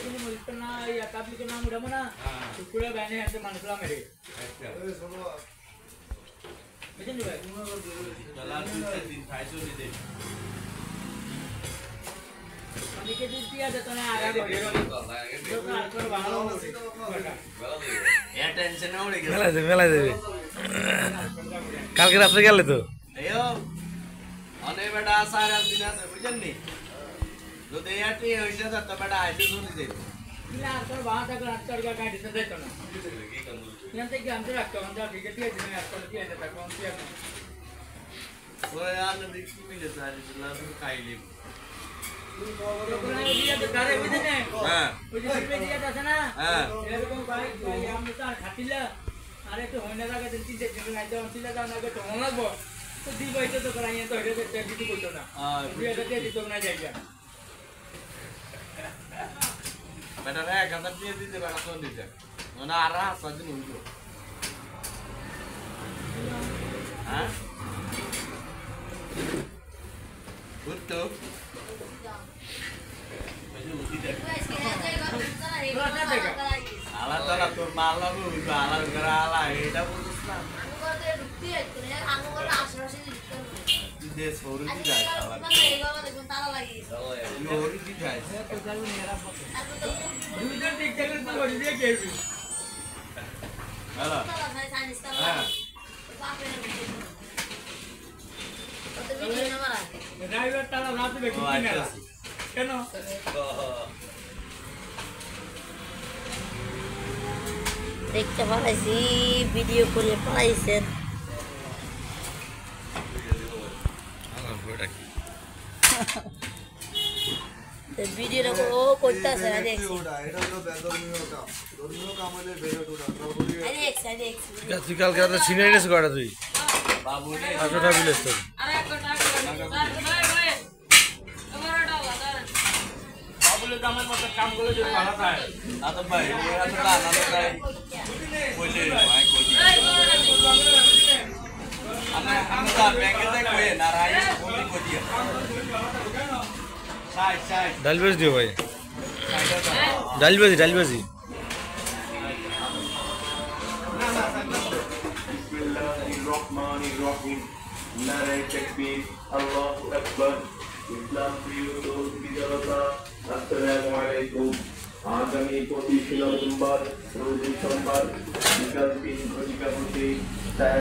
ini mulut na ya tapi kena muda mana sukulah banyak yang teman sebelah mereka macam tu kan dalam 2-3 500 ni deh kami ke dia ada tanah agak berdiri itu kan kalau ya tension na udah gitu মেলা দেবে কালকে রাত্রে গেলে তো ayo অনেক বেটা সারা দিন আছে বুঝছেন নি যদি এটি হইছে তো বেটা আইতে শুনি দে ini aktor bahan tak nak cari kan di sana itu na yang tadi antar aktor antar tiga dia jadi aktor dia ada tak kau siap ওই আর দেখি মিলে সারি দিলাম খাইলি Kalau dia tu dari mana ni? হ্যাঁ Ujung dia dah sana. হ্যাঁ Dia tu baik, yang besar hati lah. Ada tu honer lagi nanti dia jangan ada nanti lah jangan ada tu honer bo. Tu di bawah itu tu kalau yang tu ada tu jadi tu betul na. Dia ada dia itu mana jaga. বেটা রে গাদা দিয়ে দিতে বেটা কোন দিতে না আর হাসা দিন হইলো হ্যাঁ উঠতো আলা তোরা তোর মালা বুঝবা আলা করা আলা এটা বুঝছ না দে সৌরি দি যায় আলা সৌরি দি যায় Ujung tik jalan tu baru dia kebi. Hello হ্যাঁ Driver tala ratu ও beki kena. আইতাছি Kena. দেখতে পালাইছি ভিডিও করে পালাইছেন ভিডিওটা ও করতেছে না দেখছি এটা হলো ধর্মীয় কাম হলে বেরোট ওটা তুই কালকে রাত্রে সিনিয়র এনেছো কটা তুই বাবু রে আটটা বিলেস তোর Babu zaman masa kam golo jadi mana tay? আতো ভাই এরা তো না না ভাই কইলে ভাই কইলি আমি তো ব্যাংকে যাই কই না রাই কইলি কইলি সাই সাই ডাল বেজ দিও ভাই ডাল বেজি Bismillahirrahmanirrahim. Nare takbir. Allahu Akbar. ইসলাম প্রিয় দোস্ত বিজয়তা আসসালামু আলাইকুম আগামী 25 নভেম্বর রোজ সোমবার বিকাল 3 ঘটিকা হতে